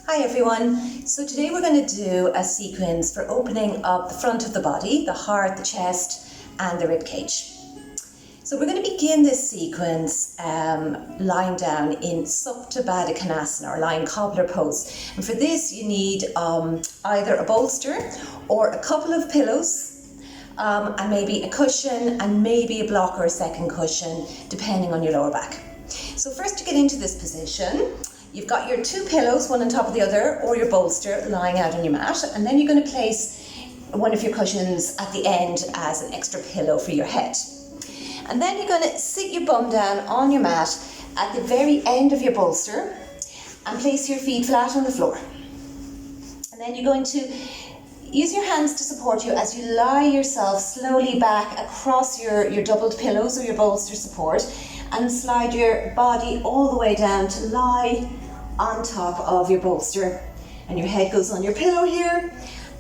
Hi everyone. So today we're going to do a sequence for opening up the front of the body, the heart, the chest and the ribcage. So we're going to begin this sequence lying down in Supta Baddha Konasana or lying cobbler pose. And for this you need either a bolster or a couple of pillows and maybe a cushion and maybe a block or a second cushion depending on your lower back. So first, to get into this position, you've got your two pillows, one on top of the other, or your bolster lying out on your mat, and then you're going to place one of your cushions at the end as an extra pillow for your head. And then you're going to sit your bum down on your mat at the very end of your bolster and place your feet flat on the floor. And then you're going to use your hands to support you as you lie yourself slowly back across your doubled pillows or your bolster support, and slide your body all the way down to lie on top of your bolster. And your head goes on your pillow here,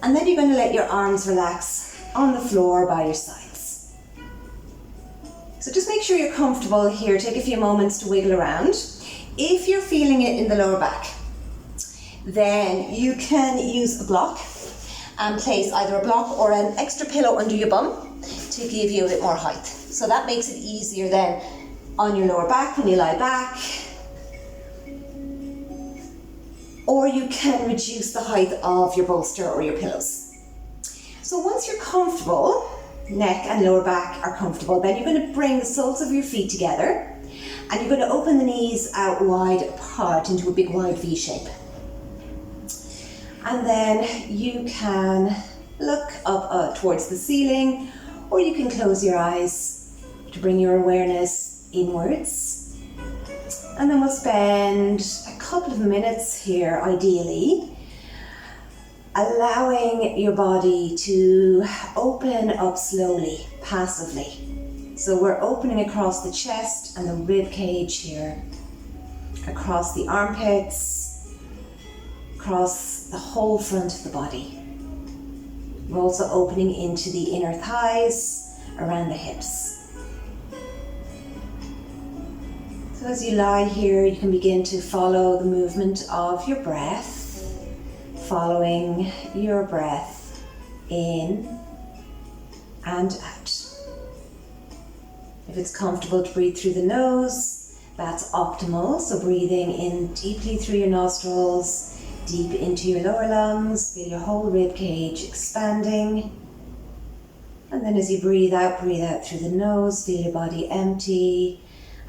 and then you're going to let your arms relax on the floor by your sides. So just make sure you're comfortable here. Take a few moments to wiggle around. If you're feeling it in the lower back, then you can use a block and place either a block or an extra pillow under your bum to give you a bit more height. So that makes it easier then on your lower back when you lie back. Or you can reduce the height of your bolster or your pillows. So once you're comfortable, neck and lower back are comfortable, then you're going to bring the soles of your feet together and you're going to open the knees out wide apart into a big wide V shape. And then you can look up towards the ceiling, or you can close your eyes to bring your awareness inwards. And then we'll spend a couple of minutes here, ideally, allowing your body to open up slowly, passively. So we're opening across the chest and the rib cage here, across the armpits, across the whole front of the body. We're also opening into the inner thighs, around the hips. So as you lie here, you can begin to follow the movement of your breath, following your breath in and out. If it's comfortable to breathe through the nose, that's optimal. So breathing in deeply through your nostrils, deep into your lower lungs, feel your whole rib cage expanding. And then as you breathe out through the nose, feel your body empty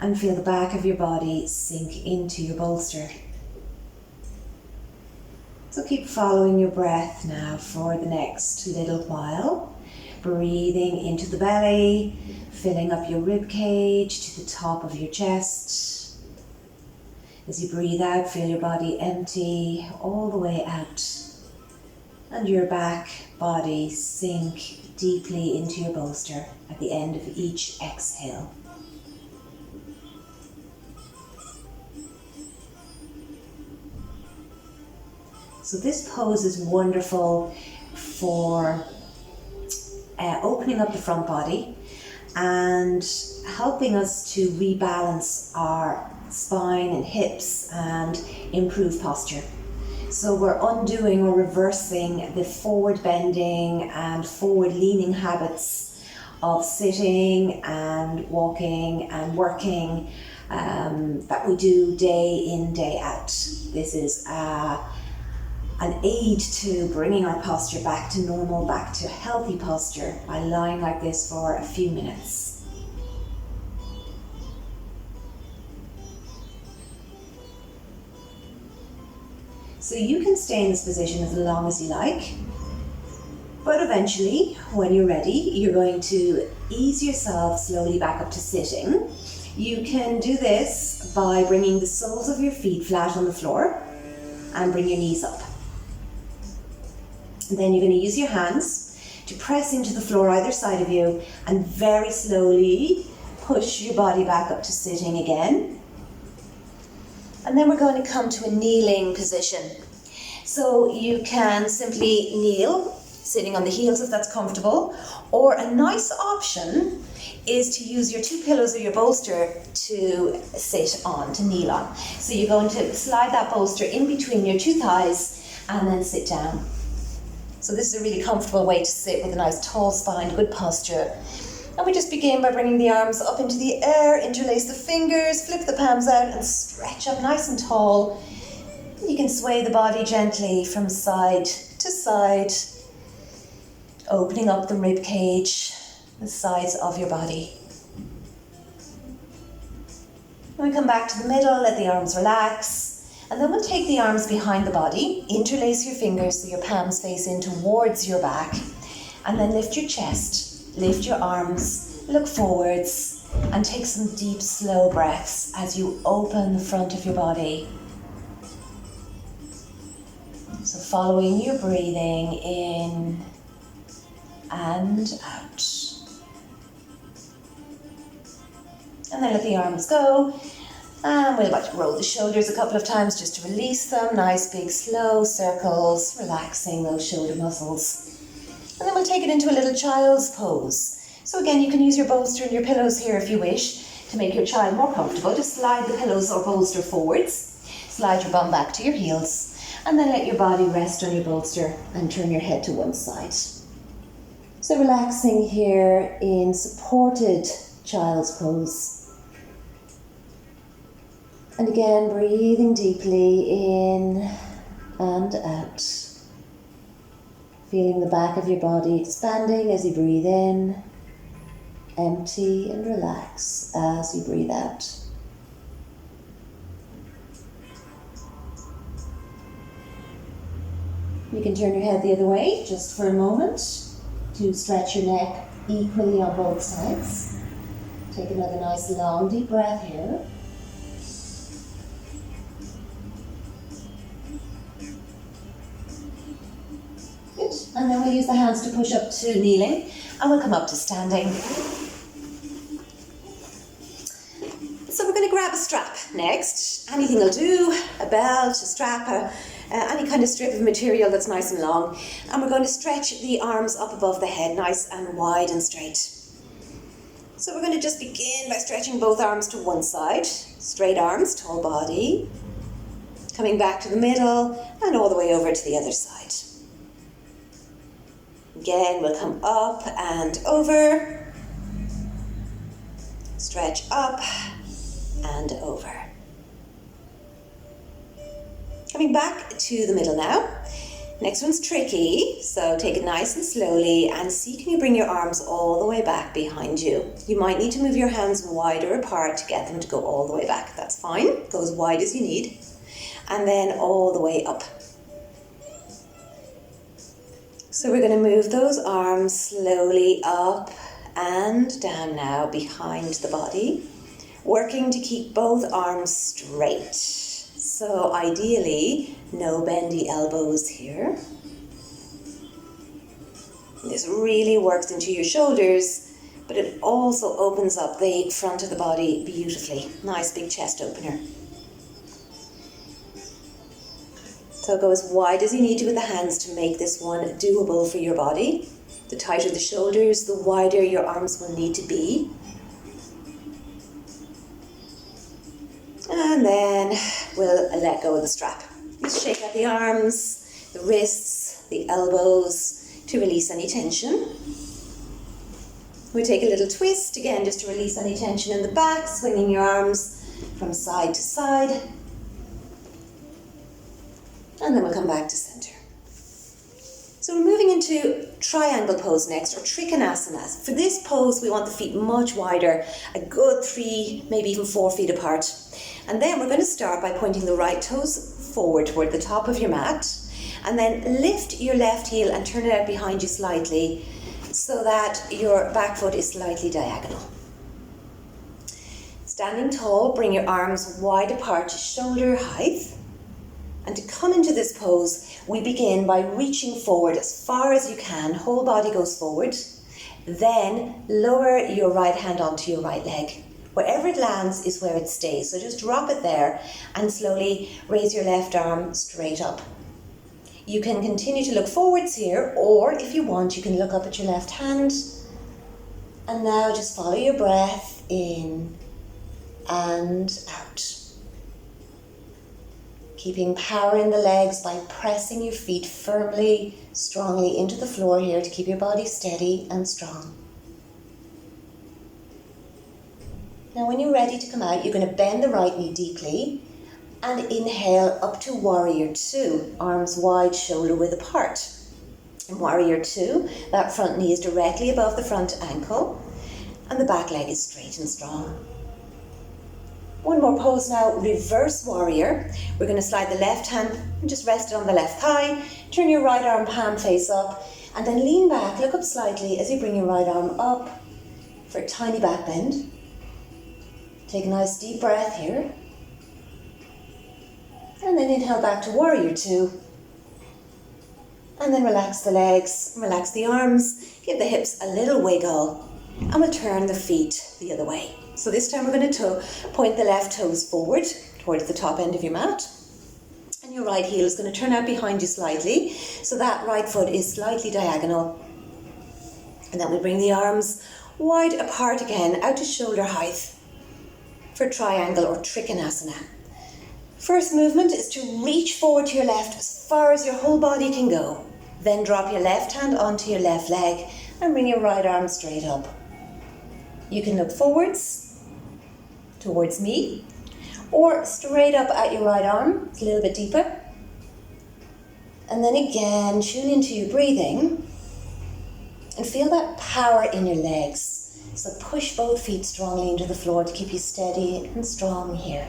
and feel the back of your body sink into your bolster. So keep following your breath now for the next little while. Breathing into the belly, filling up your rib cage to the top of your chest. As you breathe out, feel your body empty all the way out. And your back body sink deeply into your bolster at the end of each exhale. So this pose is wonderful for opening up the front body and helping us to rebalance our spine and hips and improve posture. So we're undoing or reversing the forward bending and forward leaning habits of sitting and walking and working that we do day in, day out. This is an aid to bringing our posture back to normal, back to healthy posture by lying like this for a few minutes. So you can stay in this position as long as you like, but eventually, when you're ready, you're going to ease yourself slowly back up to sitting. You can do this by bringing the soles of your feet flat on the floor and bring your knees up. And then you're going to use your hands to press into the floor either side of you and very slowly push your body back up to sitting again. And then we're going to come to a kneeling position. So you can simply kneel sitting on the heels if that's comfortable, or a nice option is to use your two pillows or your bolster to sit on, to kneel on. So you're going to slide that bolster in between your two thighs and then sit down. So this is a really comfortable way to sit with a nice tall spine, good posture. And we just begin by bringing the arms up into the air, interlace the fingers, flip the palms out and stretch up nice and tall. You can sway the body gently from side to side, opening up the rib cage, the sides of your body. When we come back to the middle, let the arms relax. And then we'll take the arms behind the body, interlace your fingers so your palms face in towards your back. And then lift your chest, lift your arms, look forwards, and take some deep, slow breaths as you open the front of your body. So following your breathing in and out. And then let the arms go. And we'll like to roll the shoulders a couple of times just to release them. Nice big slow circles, relaxing those shoulder muscles. And then we'll take it into a little child's pose. So again, you can use your bolster and your pillows here if you wish to make your child more comfortable. Just slide the pillows or bolster forwards. Slide your bum back to your heels. And then let your body rest on your bolster and turn your head to one side. So relaxing here in supported child's pose. And again, breathing deeply in and out. Feeling the back of your body expanding as you breathe in. Empty and relax as you breathe out. You can turn your head the other way just for a moment to stretch your neck equally on both sides. Take another nice long deep breath here. Good. And then we'll use the hands to push up to kneeling and we'll come up to standing. So we're going to grab a strap next. Anything will do, a belt, a strap, any kind of strip of material that's nice and long. And we're going to stretch the arms up above the head, nice and wide and straight. So we're going to just begin by stretching both arms to one side. Straight arms, tall body. Coming back to the middle and all the way over to the other side. Again, we'll come up and over. Stretch up and over. Coming back to the middle now. Next one's tricky, so take it nice and slowly and see can you bring your arms all the way back behind you. You might need to move your hands wider apart to get them to go all the way back. That's fine, go as wide as you need. And then all the way up. So we're going to move those arms slowly up and down now behind the body, working to keep both arms straight. So ideally, no bendy elbows here. This really works into your shoulders, but it also opens up the front of the body beautifully. Nice big chest opener. So go as wide as you need to with the hands to make this one doable for your body. The tighter the shoulders, the wider your arms will need to be. And then we'll let go of the strap. Just shake out the arms, the wrists, the elbows to release any tension. We take a little twist, again, just to release any tension in the back, swinging your arms from side to side. And then we'll come back to center. So we're moving into triangle pose next, or trikonasana. For this pose, we want the feet much wider, a good 3, maybe even 4 feet apart. And then we're going to start by pointing the right toes forward toward the top of your mat. And then lift your left heel and turn it out behind you slightly so that your back foot is slightly diagonal. Standing tall, bring your arms wide apart to shoulder height. And to come into this pose, we begin by reaching forward as far as you can. Whole body goes forward. Then lower your right hand onto your right leg. Wherever it lands is where it stays. So just drop it there and slowly raise your left arm straight up. You can continue to look forwards here, or if you want, you can look up at your left hand. And now just follow your breath in and out. Keeping power in the legs by pressing your feet firmly, strongly into the floor here to keep your body steady and strong. Now when you're ready to come out, you're going to bend the right knee deeply and inhale up to Warrior Two, arms wide, shoulder width apart. In Warrior Two, that front knee is directly above the front ankle and the back leg is straight and strong. One more pose now, reverse warrior. We're going to slide the left hand and just rest it on the left thigh. Turn your right arm palm face up and then lean back, look up slightly as you bring your right arm up for a tiny back bend. Take a nice deep breath here. And then inhale back to Warrior Two. And then relax the legs, relax the arms, give the hips a little wiggle, and we'll turn the feet the other way. So this time we're going to point the left toes forward towards the top end of your mat. And your right heel is going to turn out behind you slightly, so that right foot is slightly diagonal. And then we bring the arms wide apart again, out to shoulder height for triangle or Trikonasana. First movement is to reach forward to your left as far as your whole body can go. Then drop your left hand onto your left leg and bring your right arm straight up. You can look forwards towards me or straight up at your right arm, a little bit deeper. And then again, tune into your breathing and feel that power in your legs. So push both feet strongly into the floor to keep you steady and strong here.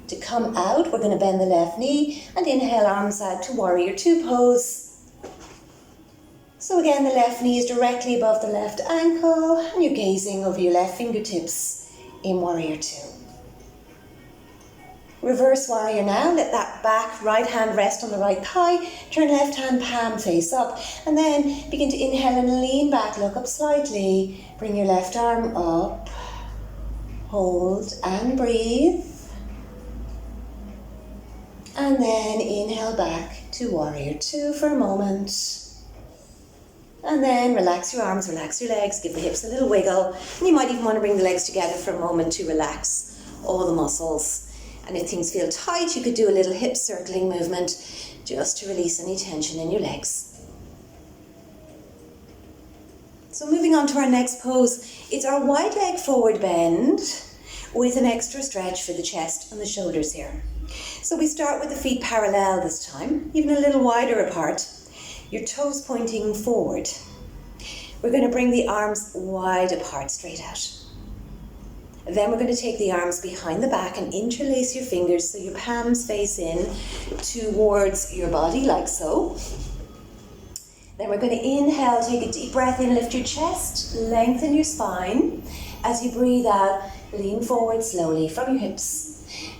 To come out, we're going to bend the left knee and inhale arms out to Warrior Two pose. So again, the left knee is directly above the left ankle and you're gazing over your left fingertips in Warrior Two. Reverse warrior now, let that back right hand rest on the right thigh, turn left hand palm face up and then begin to inhale and lean back, look up slightly, bring your left arm up, hold and breathe. And then inhale back to Warrior Two for a moment. And then relax your arms, relax your legs, give the hips a little wiggle. And you might even want to bring the legs together for a moment to relax all the muscles. And if things feel tight, you could do a little hip circling movement just to release any tension in your legs. So moving on to our next pose, it's our wide leg forward bend with an extra stretch for the chest and the shoulders here. So we start with the feet parallel this time, even a little wider apart, your toes pointing forward. We're going to bring the arms wide apart, straight out. Then we're going to take the arms behind the back and interlace your fingers so your palms face in towards your body, like so. Then we're going to inhale, take a deep breath in, lift your chest, lengthen your spine. As you breathe out, lean forward slowly from your hips.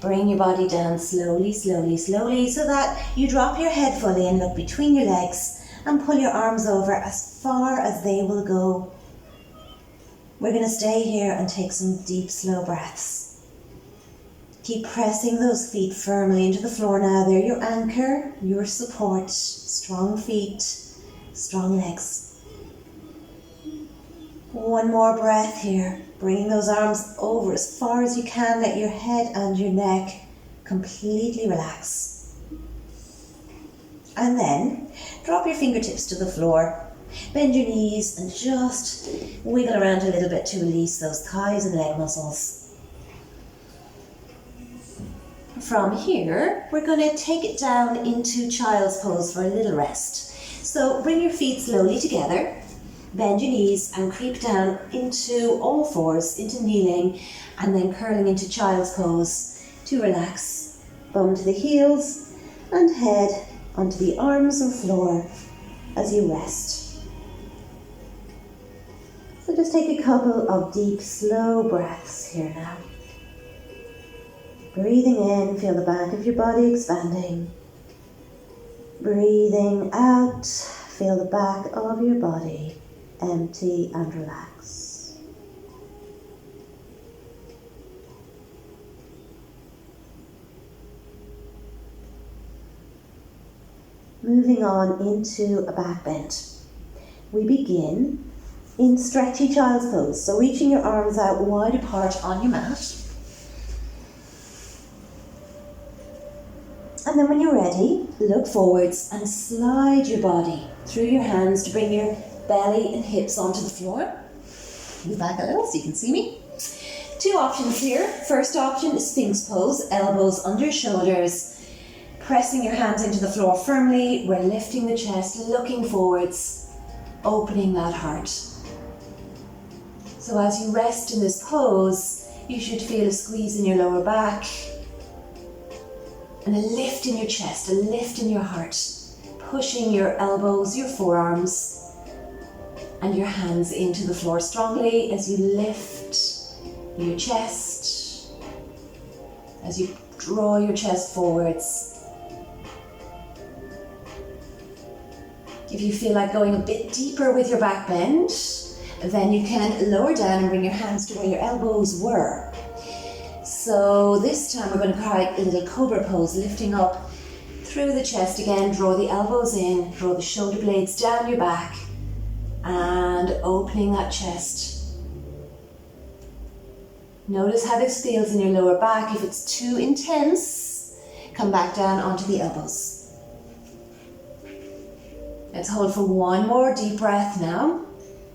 Bring your body down slowly, slowly, slowly, so that you drop your head fully and look between your legs and pull your arms over as far as they will go. We're going to stay here and take some deep, slow breaths. Keep pressing those feet firmly into the floor now. They're your anchor, your support. Strong feet, strong legs. One more breath here. Bringing those arms over as far as you can. Let your head and your neck completely relax. And then drop your fingertips to the floor. Bend your knees and just wiggle around a little bit to release those thighs and leg muscles. From here, we're going to take it down into child's pose for a little rest. So bring your feet slowly together. Bend your knees and creep down into all fours, into kneeling, and then curling into child's pose to relax. Bum to the heels and head onto the arms and floor as you rest. So just take a couple of deep, slow breaths here now. Breathing in, feel the back of your body expanding. Breathing out, feel the back of your body empty and relax. moving on into a back bend. We begin in stretchy child's pose, so reaching your arms out wide apart on your mat. And then when you're ready, look forwards and slide your body through your hands to bring your belly and hips onto the floor. Move back a little so you can see me. Two options here. First option is Sphinx pose, elbows under shoulders, pressing your hands into the floor firmly. We're lifting the chest, looking forwards, opening that heart. So as you rest in this pose, you should feel a squeeze in your lower back and a lift in your chest, a lift in your heart, pushing your elbows, your forearms, and your hands into the floor strongly as you lift your chest, as you draw your chest forwards. If you feel like going a bit deeper with your back bend, then you can lower down and bring your hands to where your elbows were. So this time we're going to try a little cobra pose, lifting up through the chest again, draw the elbows in, draw the shoulder blades down your back, and opening that chest. Notice how this feels in your lower back. If it's too intense, come back down onto the elbows. Let's hold for one more deep breath now.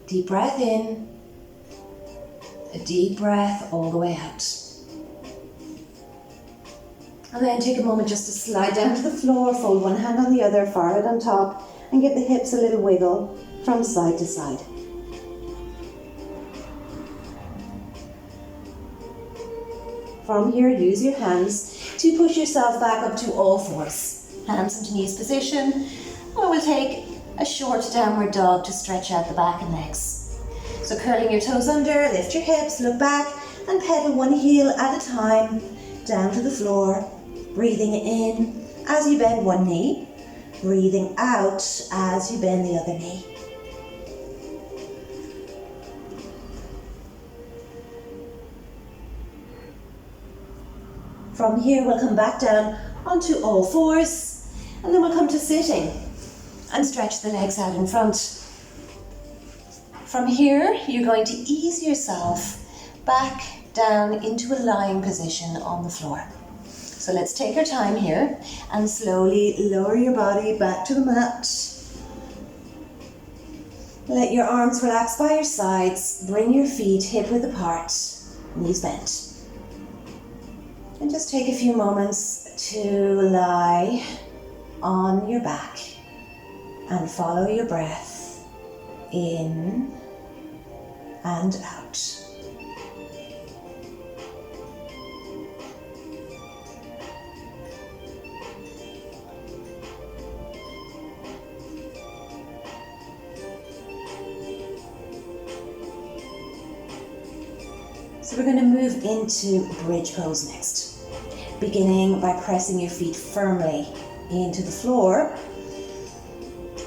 Deep breath in, a deep breath all the way out. And then take a moment just to slide down to the floor, fold one hand on the other, forehead on top, and give the hips a little wiggle from side to side. From here, use your hands to push yourself back up to all fours. Hands into knees position, and we'll take a short downward dog to stretch out the back and legs. So curling your toes under, lift your hips, look back, and pedal one heel at a time down to the floor. Breathing in as you bend one knee, breathing out as you bend the other knee. From here, we'll come back down onto all fours, and then we'll come to sitting and stretch the legs out in front. From here, you're going to ease yourself back down into a lying position on the floor. So let's take our time here and slowly lower your body back to the mat. Let your arms relax by your sides. Bring your feet hip width apart, knees bent. And just take a few moments to lie on your back and follow your breath in and out. So we're going to move into bridge pose next, beginning by pressing your feet firmly into the floor,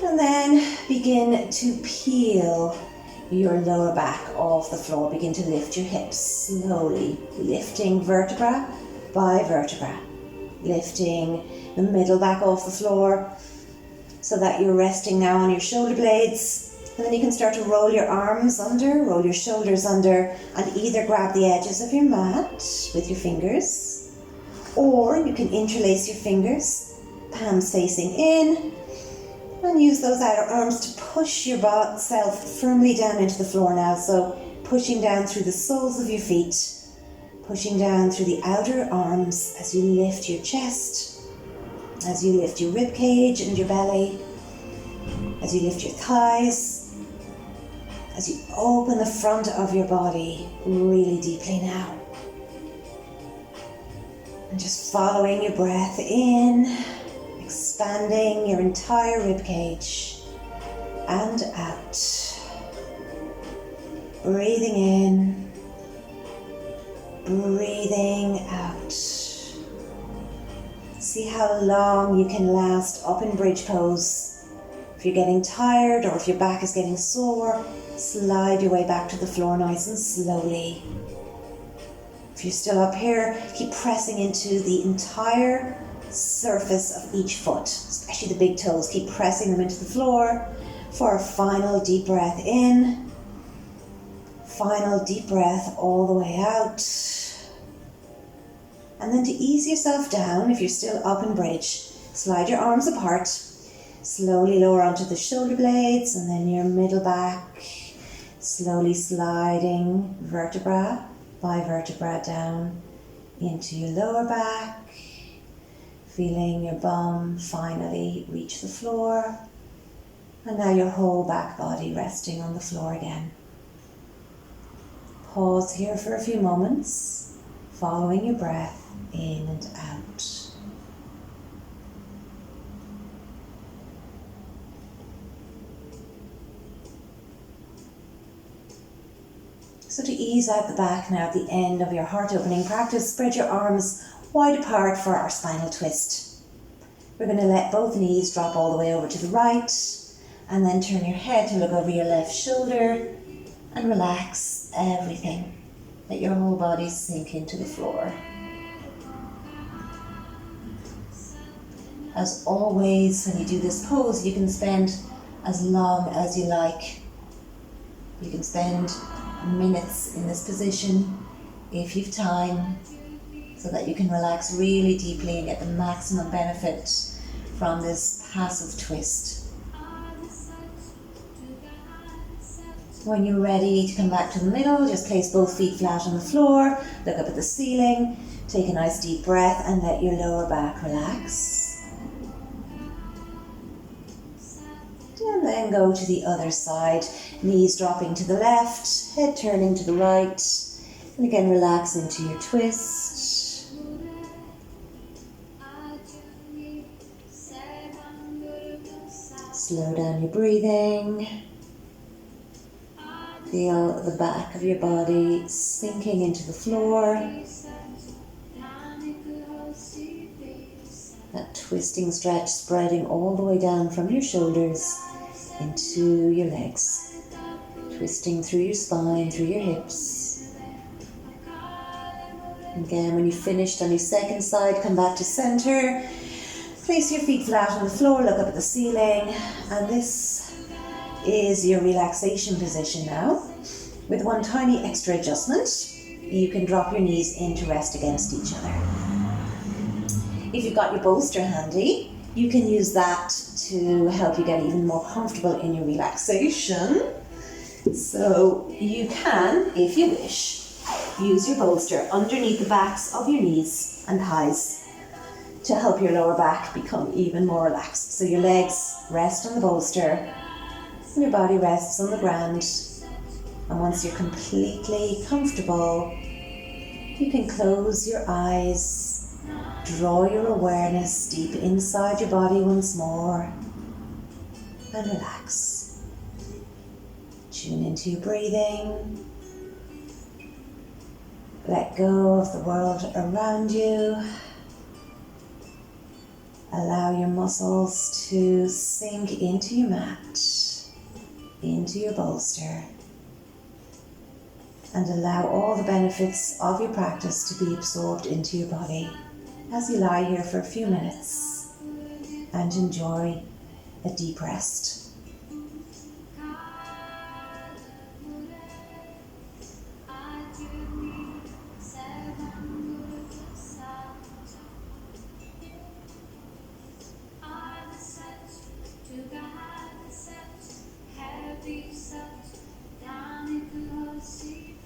and then begin to peel your lower back off the floor. Begin to lift your hips slowly, lifting vertebra by vertebra, lifting the middle back off the floor so that you're resting now on your shoulder blades. And then you can start to roll your arms under, roll your shoulders under, and either grab the edges of your mat with your fingers, or you can interlace your fingers, palms facing in, and use those outer arms to push yourself firmly down into the floor now. So pushing down through the soles of your feet, pushing down through the outer arms as you lift your chest, as you lift your ribcage and your belly, as you lift your thighs, as you open the front of your body really deeply now. And just following your breath in, expanding your entire ribcage and out. Breathing in, breathing out. See how long you can last up in bridge pose. If you're getting tired or if your back is getting sore, slide your way back to the floor nice and slowly. If you're still up here, keep pressing into the entire surface of each foot, especially the big toes. Keep pressing them into the floor for a final deep breath in. Final deep breath all the way out. And then to ease yourself down, if you're still up in bridge, slide your arms apart. Slowly lower onto the shoulder blades and then your middle back. Slowly sliding vertebra by vertebra down into your lower back. Feeling your bum finally reach the floor. And now your whole back body resting on the floor again. Pause here for a few moments, following your breath in and out. So to ease out the back now at the end of your heart opening practice, spread your arms wide apart for our spinal twist. We're going to let both knees drop all the way over to the right and then turn your head to look over your left shoulder and relax everything. Let your whole body sink into the floor. As always, when you do this pose, you can spend as long as you like. You can spend minutes in this position if you've time, so that you can relax really deeply and get the maximum benefit from this passive twist. When you're ready to come back to the middle, just place both feet flat on the floor, look up at the ceiling, take a nice deep breath and let your lower back relax. And then go to the other side, knees dropping to the left, head turning to the right, and again relax into your twist. Slow down your breathing. Feel the back of your body sinking into the floor. That twisting stretch spreading all the way down from your shoulders into your legs, twisting through your spine, through your hips. Again, when you've finished on your second side, come back to center. Place your feet flat on the floor, look up at the ceiling, and this is your relaxation position now. With one tiny extra adjustment, you can drop your knees in to rest against each other. If you've got your bolster handy, you can use that to help you get even more comfortable in your relaxation. So you can, if you wish, use your bolster underneath the backs of your knees and thighs to help your lower back become even more relaxed. So your legs rest on the bolster and your body rests on the ground. And once you're completely comfortable, you can close your eyes. Draw your awareness deep inside your body once more and relax. Tune into your breathing. Let go of the world around you. Allow your muscles to sink into your mat, into your bolster, and allow all the benefits of your practice to be absorbed into your body as you lie here for a few minutes and enjoy a deep rest.